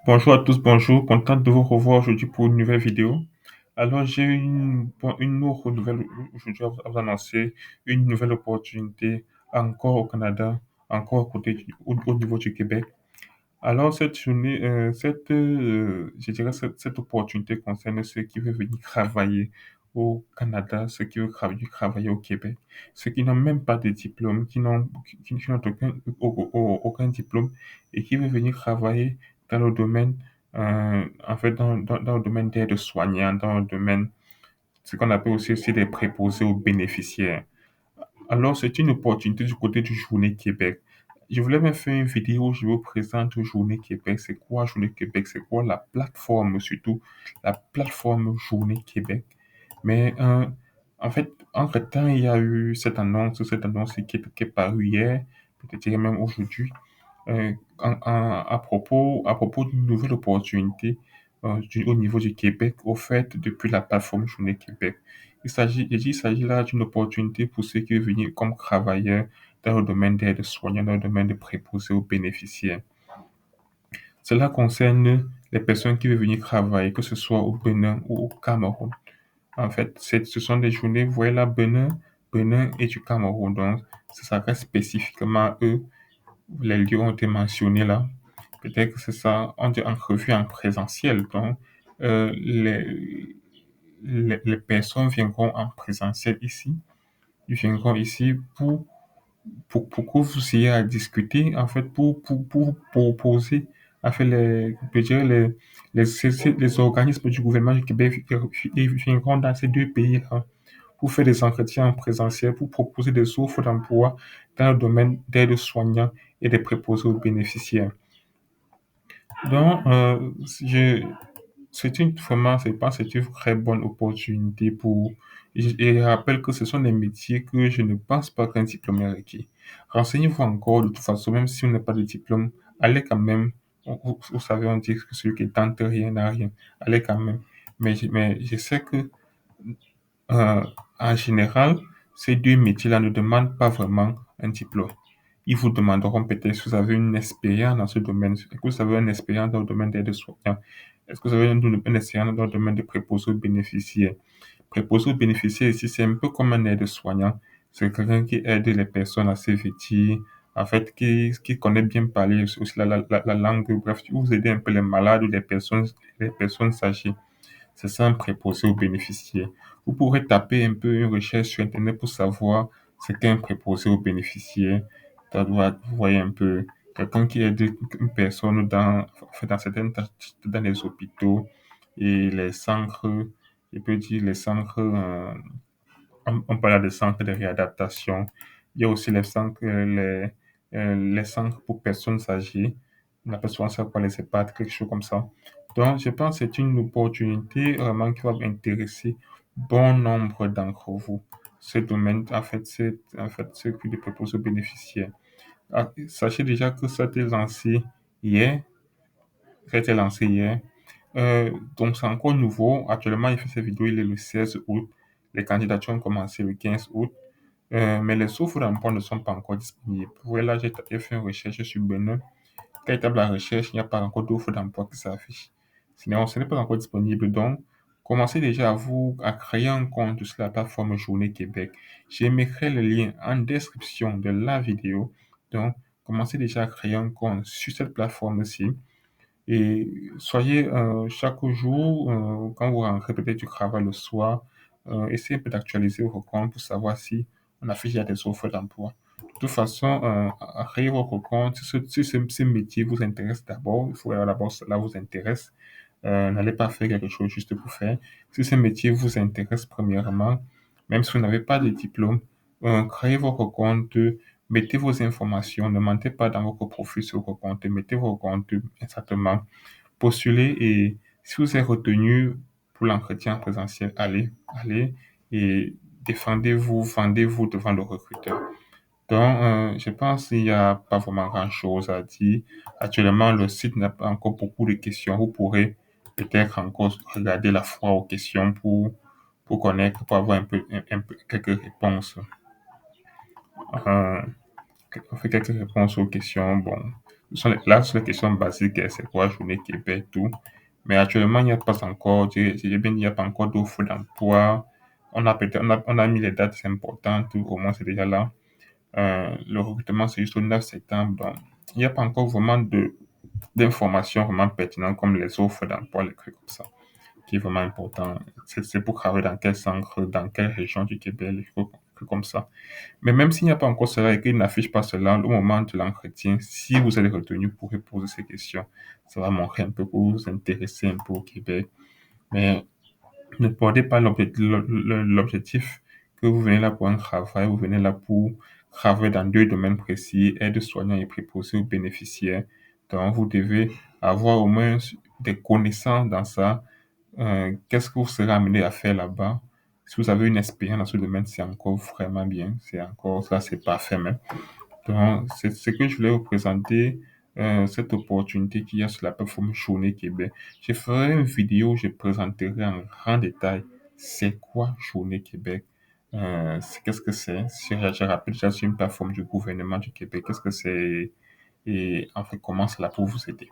Bonjour à tous, bonjour, content de vous revoir aujourd'hui pour une nouvelle vidéo. Alors, j'ai une autre nouvelle aujourd'hui à vous annoncer, une nouvelle opportunité encore au Canada, encore au niveau du Québec. Alors, cette journée, je dirais cette opportunité concerne ceux qui veulent venir travailler au Canada, ceux qui veulent travailler au Québec, ceux qui n'ont même pas de diplôme, qui n'ont aucun diplôme et qui veulent venir travailler dans le domaine, en fait, dans le domaine d'aide soignant, dans le domaine, ce qu'on appelle aussi des préposés aux bénéficiaires. Alors, c'est une opportunité du côté du Journée Québec. Je voulais même faire une vidéo où je vous présente Journée Québec. C'est quoi Journée Québec? C'est quoi la plateforme, surtout la plateforme Journée Québec? Mais en fait, entre-temps, il y a eu cette annonce qui est parue hier, peut-être même aujourd'hui, à propos d'une nouvelle opportunité au niveau du Québec, offerte depuis la plateforme Journée Québec. Il s'agit là d'une opportunité pour ceux qui veulent venir comme travailleurs dans le domaine d'aide soignante, dans le domaine de préposés aux bénéficiaires. Cela concerne les personnes qui veulent venir travailler, que ce soit au Bénin ou au Cameroun. En fait, ce sont des journées, vous voyez là, Bénin et du Cameroun. Donc, ça s'adresse spécifiquement à eux. Les lieux ont été mentionnés là. Peut-être que c'est ça, on dit entrevue en présentiel. Donc, les personnes viendront en présentiel ici. Ils viendront ici pour que vous ayez à discuter, en fait, pour proposer, en fait, je dirais les organismes du gouvernement du Québec ils viendront dans ces deux pays-là pour faire des entretiens en présentiel, pour proposer des offres d'emploi dans le domaine d'aide soignants et des préposés aux bénéficiaires. Donc, je pense que c'est une très bonne opportunité et je rappelle que ce sont des métiers que je ne pense pas qu'un diplôme est requis. Renseignez-vous encore, de toute façon, même si on n'a pas de diplôme, allez quand même. Vous savez, on dit que celui qui tente rien n'a rien. Allez quand même. Mais je sais que, euh, en général, ces deux métiers-là ne demandent pas vraiment un diplôme. Ils vous demanderont peut-être si vous avez une expérience dans ce domaine. Est-ce que vous avez une expérience dans le domaine d'aide soignants? Est-ce que vous avez une expérience dans le domaine de préposé aux bénéficiaires? Préposé aux bénéficiaires ici, c'est un peu comme un aide-soignant. C'est quelqu'un qui aide les personnes à se vêtir, en fait, qui connaît bien parler aussi la langue. Bref, vous aidez un peu les malades ou les personnes âgées. C'est ça un préposé aux bénéficiaires. Vous pourrez taper un peu une recherche sur Internet pour savoir ce qu'est un préposé aux bénéficiaires. Vous voyez un peu quelqu'un qui aide une personne en fait, dans certaines tâches dans les hôpitaux et les centres, je peux dire les centres, on parle des centres de réadaptation. Il y a aussi les centres pour personnes âgées. On appelle souvent ça quoi, les EHPAD, quelque chose comme ça. Donc, je pense que c'est une opportunité vraiment qui va intéresser bon nombre d'entre vous. Ce domaine, en fait, ce que je propose aux bénéficiaires. Ah, sachez déjà que hier. Ça a été lancé hier. Donc, c'est encore nouveau. Actuellement, il fait cette vidéo, il est le 16 août. Les candidatures ont commencé le 15 août. Mais les offres d'emploi ne sont pas encore disponibles. Vous voyez là, j'ai fait une recherche sur Benin. Quand il tape la recherche, il n'y a pas encore d'offres d'emploi qui s'affichent. Sinon, ce n'est pas encore disponible. Donc, commencez déjà à créer un compte sur la plateforme Journée Québec. Je mettrai le lien en description de la vidéo. Donc, commencez déjà à créer un compte sur cette plateforme-ci. Et soyez chaque jour, quand vous rentrez peut-être du travail le soir, essayez un peu d'actualiser vos comptes pour savoir si on affiche déjà des offres d'emploi. De toute façon, créez votre compte. Si ce métier vous intéresse d'abord, il faut d'abord cela vous intéresse. N'allez pas faire quelque chose juste pour faire. Si ce métier vous intéresse premièrement, même si vous n'avez pas de diplôme, créez votre compte, mettez vos informations, ne mentez pas dans votre profil sur votre compte, mettez votre compte exactement, postulez et si vous êtes retenu pour l'entretien présentiel, allez et défendez-vous, vendez-vous devant le recruteur. Donc, je pense qu'il n'y a pas vraiment grand-chose à dire. Actuellement, le site n'a pas encore beaucoup de questions. Vous pourrez peut-être encore regarder la foi aux questions pour connaître, pour avoir un peu quelques réponses. Euh, on fait quelques réponses aux questions. Bon, Là, ce sont les questions basiques, c'est quoi Journée Québec, tout. Mais actuellement, il n'y a pas encore, j'ai bien dit, il n'y a pas encore d'offre d'emploi. On a mis les dates importantes, au moins c'est déjà là. Le recrutement, c'est juste au 9 septembre. Donc, il n'y a pas encore vraiment d'informations vraiment pertinentes comme les offres d'emploi, les trucs comme ça, qui est vraiment important. C'est pour travailler dans quel centre, dans quelle région du Québec, les trucs comme ça. Mais même s'il n'y a pas encore cela et qu'il n'affiche pas cela au moment de l'entretien, si vous êtes retenu pour poser ces questions, ça va montrer un peu que vous vous intéressez un peu au Québec. Mais ne perdez pas l'objectif que vous venez là pour un travail, vous venez là pour travailler dans deux domaines précis, aide-soignant et préposé aux bénéficiaires. Donc, vous devez avoir au moins des connaissances dans ça. Qu'est-ce que vous serez amené à faire là-bas? Si vous avez une expérience dans ce domaine, c'est encore vraiment bien. C'est encore, ça, c'est parfait même. Donc, c'est ce que je voulais vous présenter, cette opportunité qu'il y a sur la plateforme Journée Québec. Je ferai une vidéo où je présenterai en grand détail c'est quoi Journée Québec, qu'est-ce que c'est. Je rappelle déjà sur une plateforme du gouvernement du Québec, qu'est-ce que c'est et en fait comment cela peut vous aider.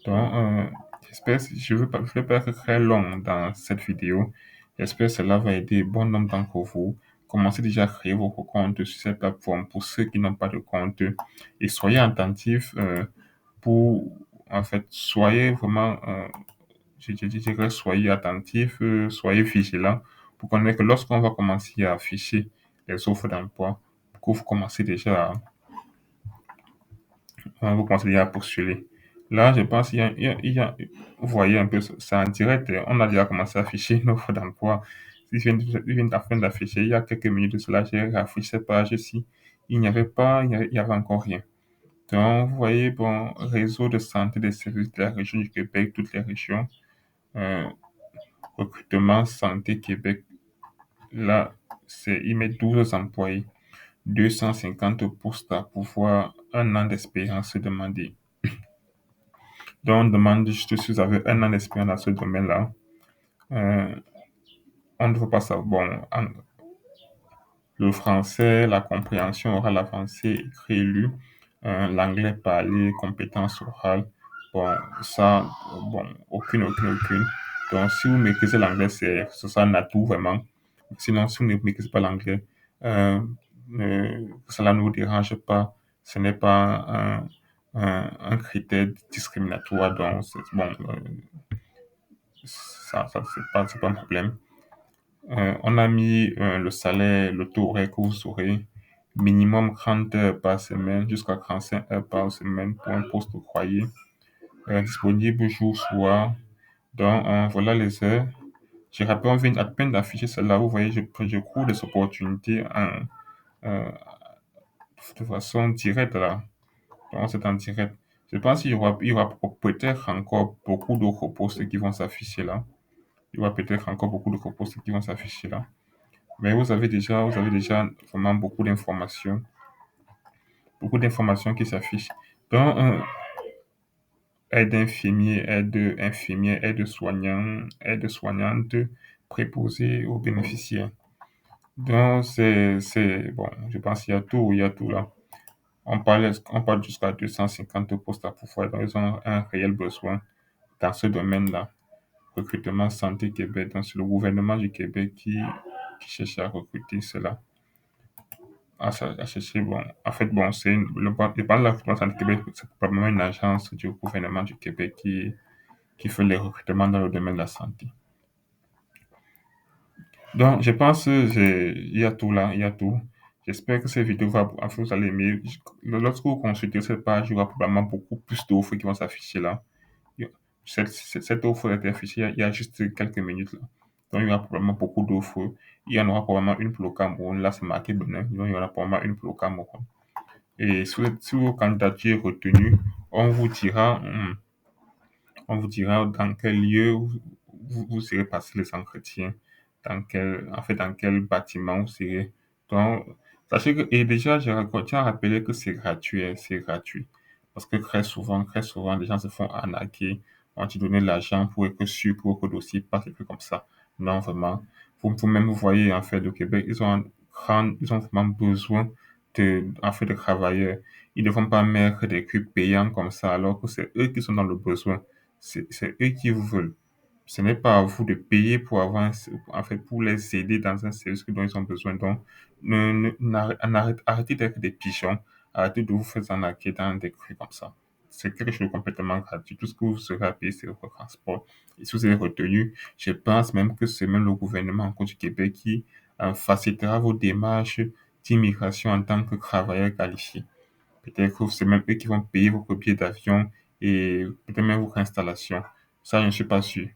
Donc, je vais pas être très long dans cette vidéo. J'espère que cela va aider bon nombre d'entre vous. Commencez déjà à créer vos comptes sur cette plateforme pour ceux qui n'ont pas de compte. Et soyez attentifs pour, en fait, soyez vraiment, je dirais, soyez attentifs, soyez vigilants pour connaître que lorsqu'on va commencer à afficher les offres d'emploi, que vous commencez déjà vous commencez à postuler. Là, je pense vous voyez un peu, c'est en direct, on a déjà commencé à afficher une offre d'emploi. Ils viennent d'afin d'afficher, il y a quelques minutes de cela, j'ai affiché cette page-ci. Il y avait encore rien. Donc, vous voyez, bon, réseau de santé des services de la région du Québec, toutes les régions, euh, recrutement santé Québec, là, il met 12 employés, 250 postes à pouvoir, un an d'expérience demandée. Donc, on demande juste si vous avez un an d'expérience dans ce domaine-là. Euh, on ne veut pas savoir. Bon, le français, la compréhension orale avancée, écrit, lu, l'anglais parlé, compétences orales. Bon, ça, bon, aucune. Donc, si vous maîtrisez l'anglais, ce sera un atout vraiment. Sinon, si vous ne maîtrisez pas l'anglais, euh, cela ne vous dérange pas. Ce n'est pas un critère discriminatoire. Donc, bon, c'est pas un problème. On a mis le salaire, le taux horaire que vous aurez, minimum 30 heures par semaine jusqu'à 35 heures par semaine pour un poste de croyez, disponible jour, soir. Donc, voilà les heures. Je rappelle, on vient à peine d'afficher cela. Vous voyez, je cours des opportunités de façon directe là. Donc, c'est en direct. Je pense il y aura peut-être encore beaucoup d'autres postes qui vont s'afficher là. Il y aura peut-être encore beaucoup d'autres postes qui vont s'afficher là. Mais vous avez déjà vraiment beaucoup d'informations qui s'affichent. Donc, aide infirmier, aide infirmière, aide soignant, aide soignante, préposée aux bénéficiaires. Donc, bon, je pense qu'il y a tout là. On parle jusqu'à 250 postes à pouvoir. Donc, ils ont un réel besoin dans ce domaine-là. Recrutement Santé Québec. Donc, c'est le gouvernement du Québec qui cherche à recruter cela. À chercher, bon, en fait, bon, le banc de la France du Québec, c'est probablement une agence du gouvernement du Québec qui fait les recrutements dans le domaine de la santé. Donc, je pense que il y a tout là, il y a tout. J'espère que cette vidéo va, en fait, vous allez aimer. Lorsque vous consultez cette page, il y aura probablement beaucoup plus d'offres qui vont s'afficher là. Cette offre a été affichée il y a juste quelques minutes là. Donc, il y aura probablement beaucoup d'offres. Il y en aura probablement une pour le Cameroun. Là, c'est marqué Benin. Donc, il y aura probablement une pour le Cameroun. Et si vos candidatures retenues, on vous dira, on vous dira dans quel lieu vous serez passé les entretiens, dans quel bâtiment vous serez. Donc, sachez que, et déjà, tiens à rappeler que c'est gratuit, hein, c'est gratuit. Parce que très souvent, les gens se font arnaquer. On te donne l'argent pour être sûr que votre dossier passe et puis comme ça. Non, vraiment. Vous-même, vous voyez, en fait, au Québec, ils ont vraiment besoin en fait, de travailleurs. Ils ne vont pas mettre des culs payants comme ça alors que c'est eux qui sont dans le besoin. C'est eux qui vous veulent. Ce n'est pas à vous de payer pour avoir, en fait, pour les aider dans un service dont ils ont besoin. Donc, arrêtez d'être des pigeons. Arrêtez de vous faire arnaquer dans des crus comme ça. C'est quelque chose de complètement gratuit. Tout ce que vous serez à payer, c'est votre transport. Et si vous êtes retenu, je pense même que c'est même le gouvernement encore du Québec qui facilitera vos démarches d'immigration en tant que travailleur qualifié. Peut-être que c'est même eux qui vont payer votre billet d'avion et peut-être même votre installation. Ça, je ne suis pas sûr.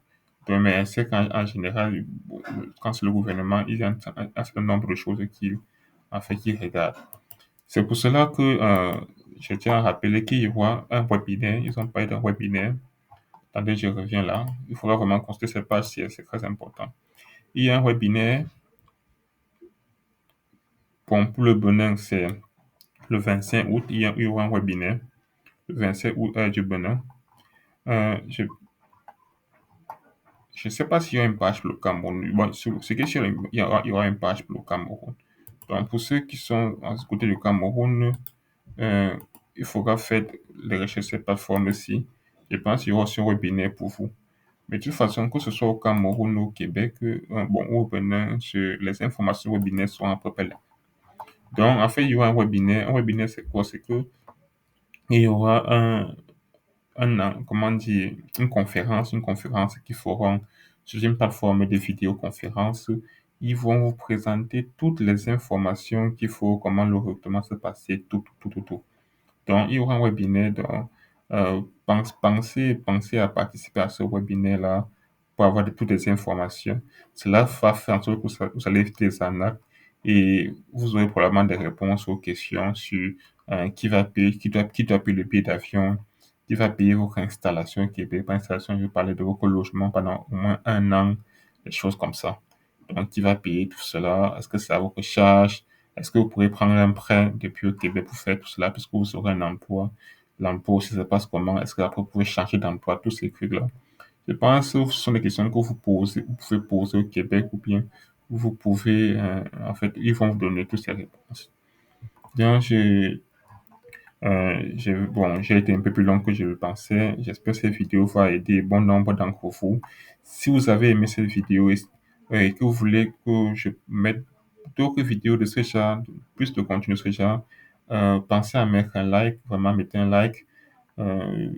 Donc, mais c'est qu'en général, bon, quand c'est le gouvernement, il y a un certain nombre de choses en fait, qui regardent. C'est pour cela que je tiens à rappeler qu'il y aura un webinaire. Ils ont parlé d'un webinaire. Attendez, je reviens là. Il faudra vraiment consulter cette page, c'est très important. Il y a un webinaire. Bon, pour le Benin, c'est le 25 août. Il y aura un webinaire. Le 25 août, heure du Benin. Je ne sais pas s'il y a une page pour le Cameroun. Bon, ce qui est sûr, il y aura une page pour le Cameroun. Donc, pour ceux qui sont à ce côté du Cameroun, euh, il faudra faire les recherches sur cette plateforme-ci. Je pense qu'il y aura aussi un webinaire pour vous. Mais de toute façon, que ce soit au Cameroun ou au Québec, bon, ou au Benin, les informations webinaires sont à peu près là. Donc, en fait, il y aura un webinaire. Un webinaire, c'est quoi? C'est que il y aura comment dire, une conférence qu'ils feront sur une plateforme de vidéoconférence. Ils vont vous présenter toutes les informations qu'il faut, comment le recrutement se passer, tout, tout, tout, tout. Donc, il y aura un webinaire. Donc, pensez à participer à ce webinaire-là pour avoir toutes les informations. Cela va faire en sorte que vous allez éviter les arnaques et vous aurez probablement des réponses aux questions sur qui va payer, qui doit payer le billet d'avion, qui va payer votre installation au Québec. Par installation, je vais parler de votre logement pendant au moins un an, des choses comme ça. Donc, qui va payer tout cela? Est-ce que c'est à votre charge? Est-ce que vous pourrez prendre un prêt depuis le Québec pour faire tout cela puisque vous aurez un emploi? L'emploi aussi se passe comment? Est-ce qu'après vous pouvez changer d'emploi? Tous ces trucs-là. Je pense que ce sont des questions que vous pouvez poser au Québec ou bien vous pouvez, en fait, ils vont vous donner toutes ces réponses. Donc, bon, j'ai été un peu plus long que je le pensais. J'espère que cette vidéo va aider bon nombre d'entre vous. Si vous avez aimé cette vidéo et que vous voulez que je mette d'autres vidéos de ce genre, plus de contenu de ce genre, pensez à mettre un like, vraiment mettez un like. Euh,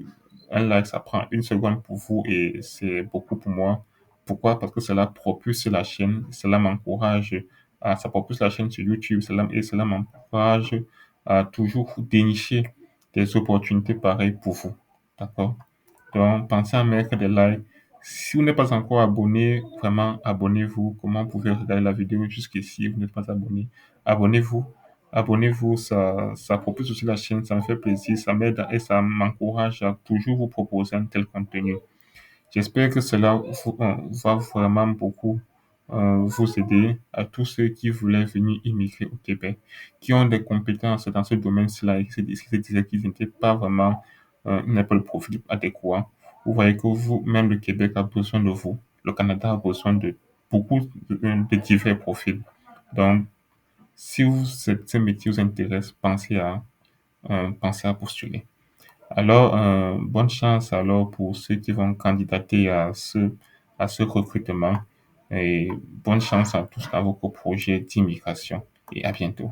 un like, ça prend une seconde pour vous et c'est beaucoup pour moi. Pourquoi? Parce que cela propulse la chaîne, cela m'encourage ça propulse la chaîne sur YouTube, et cela m'encourage à toujours dénicher des opportunités pareilles pour vous. D'accord? Donc, pensez à mettre des likes. Si vous n'êtes pas encore abonné, vraiment abonnez-vous. Comment vous pouvez regarder la vidéo jusqu'ici, vous n'êtes pas abonné? Abonnez-vous. Abonnez-vous, ça propulse aussi la chaîne, ça me fait plaisir, ça m'aide et ça m'encourage à toujours vous proposer un tel contenu. J'espère que cela va vraiment beaucoup vous aider à tous ceux qui voulaient venir immigrer au Québec, qui ont des compétences dans ce domaine-là et qui se disaient qu'ils n'étaient pas vraiment, ils n'avaient pas le profil adéquat. Vous voyez que vous, même le Québec a besoin de vous. Le Canada a besoin de beaucoup de divers profils. Donc, si ce métier vous intéresse, pensez à postuler. Alors, bonne chance alors pour ceux qui vont candidater à ce recrutement et bonne chance à tous dans vos projets d'immigration et à bientôt.